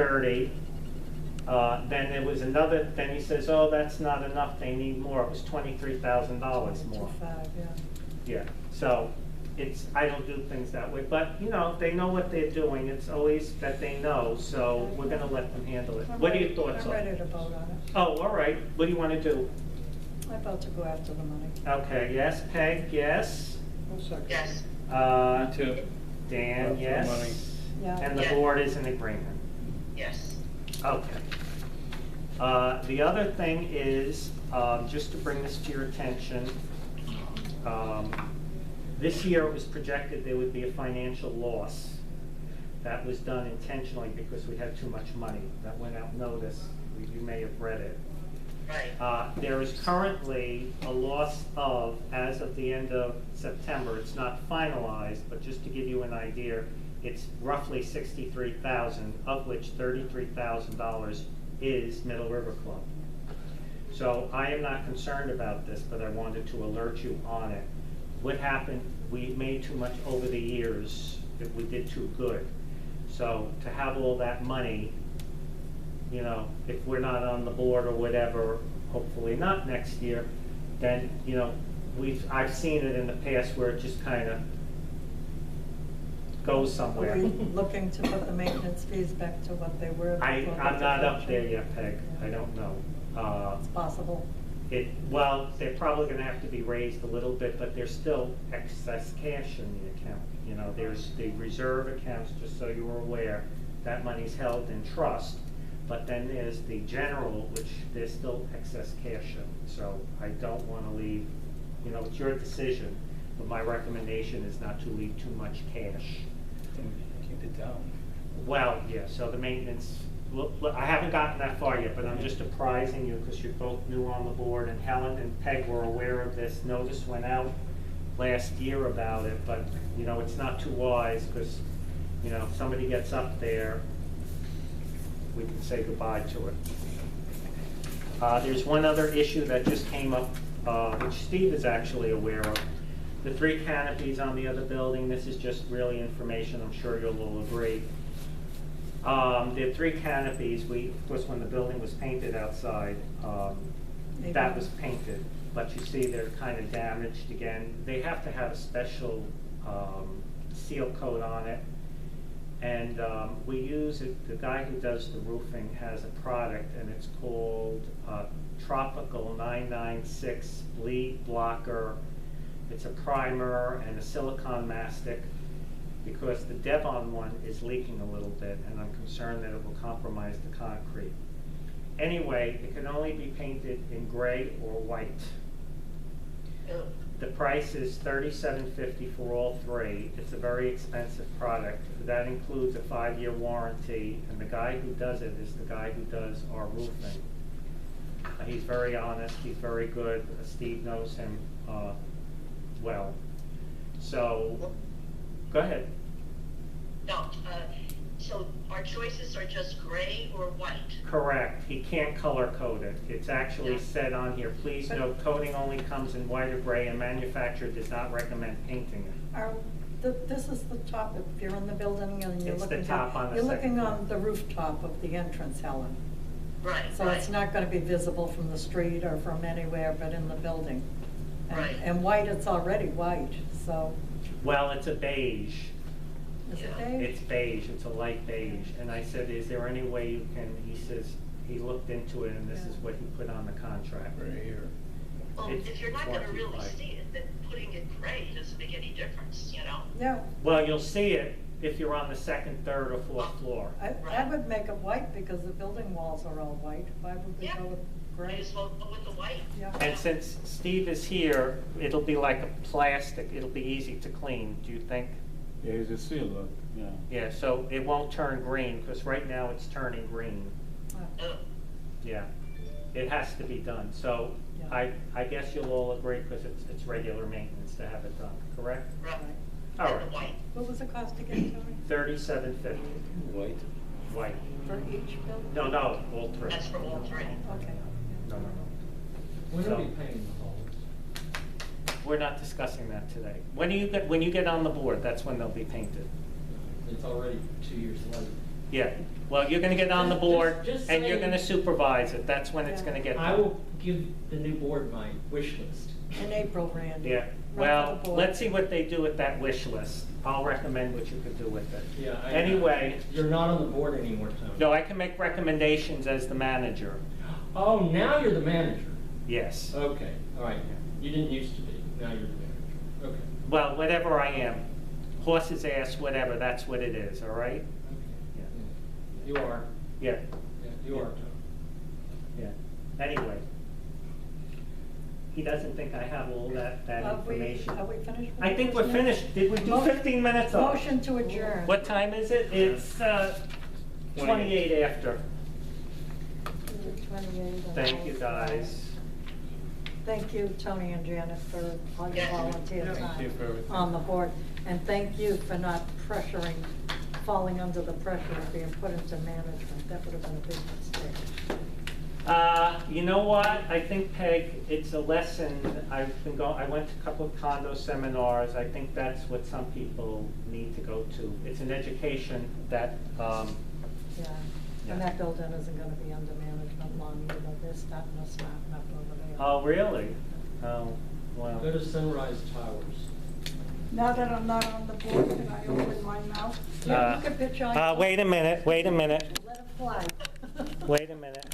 30. Then there was another, then he says, oh, that's not enough, they need more. It was $23,000 more. 2.5, yeah. Yeah, so it's, I don't do things that way, but you know, they know what they're doing. It's always that they know, so we're gonna let them handle it. What are your thoughts I'm on it? ready to vote on it. Oh, all right, what do you wanna do? I vote to go after the money. Okay, yes, Peg, yes. Yes. Me too. Dan, Vote for yes. money. Yeah. And the Yeah. board is in agreement. Yes. Okay. The other thing is, just to bring this to your attention, this year it was projected there would be a financial loss. That was done intentionally because we had too much money. That went out notice. You may have read it. Right. There is currently a loss of, as of the end of September, it's not finalized, but just to give you an idea, it's roughly $63,000, of which $33,000 is Middle River Club. So I am not concerned about this, but I wanted to alert you on it. What happened, we made too much over the years, that we did too good. So to have all that money, you know, if we're not on the board or whatever, hopefully not next year, then, you know, I've seen it in the past where it just kind of goes Are somewhere. we looking to put the maintenance fees back to what they were? I'm before the not up deflection? there yet, Peg, I don't know. It's possible. Well, they're probably gonna have to be raised a little bit, but there's still excess cash in the account. You know, there's the reserve accounts, just so you're aware, that money's held in trust. But then there's the general, which there's still excess cash in. So I don't wanna leave, you know, it's your decision, but my recommendation is not to leave too much cash. Keep it down. Well, yeah, so the maintenance, look, I haven't gotten that far yet, but I'm just apprising you because you're both new on the board, and Helen and Peg were aware of this. Notice went out last year about it, but, you know, it's not too wise because, you know, if somebody gets up there, we can say goodbye to it. There's one other issue that just came up, which Steve is actually aware of. The 3 canopies on the other building, this is just really information, I'm sure you'll all agree. There are 3 canopies, of course, when the building was painted outside, that was painted, but you see they're kind of damaged again. They have to have a special seal coat on it. And we use it, the guy who does the roofing has a product, and it's called Tropical 996 Bleed Blocker. It's a primer and a silicone mastic, because the Devon one is leaking a little bit, and I'm concerned that it will compromise the concrete. Anyway, it can only be painted in gray or white. Oh. The price is $37.50 for all 3. It's a very expensive product. That includes a 5-year warranty, and the guy who does it is the guy who does our roofing. He's very honest, he's very good. Steve knows him well. So, go ahead. No, so our choices are just gray or white? Correct. He can't color code it. It's actually Yeah. said on here, please note, coating only comes in white or gray, and manufacturer does not recommend painting it. This is the top, if you're in the building and you're It's the looking top on the you're second looking floor. on the rooftop of the entrance, Helen. Right, So right. it's not gonna be visible from the street or from anywhere but in the building. And- Right. And white, it's already white, so, Well, it's a beige. is it Yeah. beige? It's beige, it's a light beige. And I said, is there any way you can, he says, he looked into it, and this is what he put on the contract. Right here. Well, It's if you're not gonna really 25. see it, then putting it gray doesn't make any difference, you know? Yeah, Well, you'll see it if you're on the 2nd, 3rd, or 4th floor. I would make it white because the building walls are all white. Why would we Yeah. go with Might gray? as well go with the white. Yeah. And since Steve is here, it'll be like a plastic, it'll be easy to clean, do you think? Yeah, he's a sealer, yeah. Yeah, so it won't turn green, because right now it's turning green. Oh, Yeah, it has to be done. So Yeah. I guess you'll all agree, because it's regular maintenance to have it done, correct? right. All And right. the white. What was the cost again, Tony? $37.50, White. white. For each building? No, all 3. That's for all 3. Okay. No. When So- are we paying the holes? We're not discussing that today. When you get on the board, that's when they'll be painted. It's already 2 years late. Yeah, well, you're gonna get on the board, Just and you're saying. gonna supervise it, that's when it's gonna get I done. will give the new board my wish list. In April, Randy. Yeah, Run for well, the board. let's see what they do with that wish list. I'll recommend what you could do with it. Yeah. Anyway, You're not on the board anymore, Tony. no, I can make recommendations as the manager, Oh, now you're the manager. yes. Okay, all right. You didn't used to be. Now you're the manager. Okay. Well, whatever I am, horse's ass, whatever, that's what it is, all right? Okay. Yeah. You are. Yeah, Yeah, you are, Tony. yeah. Anyway. He doesn't think I have all that Are we information. finished? with I think we're business? finished. Did we do Motion- 15 minutes off? Motion to adjourn. What time is it? It's 28 after. 28. Thank you, guys. Thank you, Tony and Janet, for all your Yeah. volunteer Thank time you for everything. on the board. And thank you for not pressuring, falling under the pressure of being put into management. That would have been a big mistake. You know what? I think, Peg, it's a lesson. I went to a couple of condo seminars. I think that's what some people need to go to. It's an education that, Yeah, Yeah. and that building isn't gonna be under management long either. They're starting to smarten up over there. oh, really? Oh, well. Go to Sunrise Towers. Now that I'm not on the board, can I open my mouth? Yeah, you can pitch on. Wait a minute, Let it fly. wait a minute.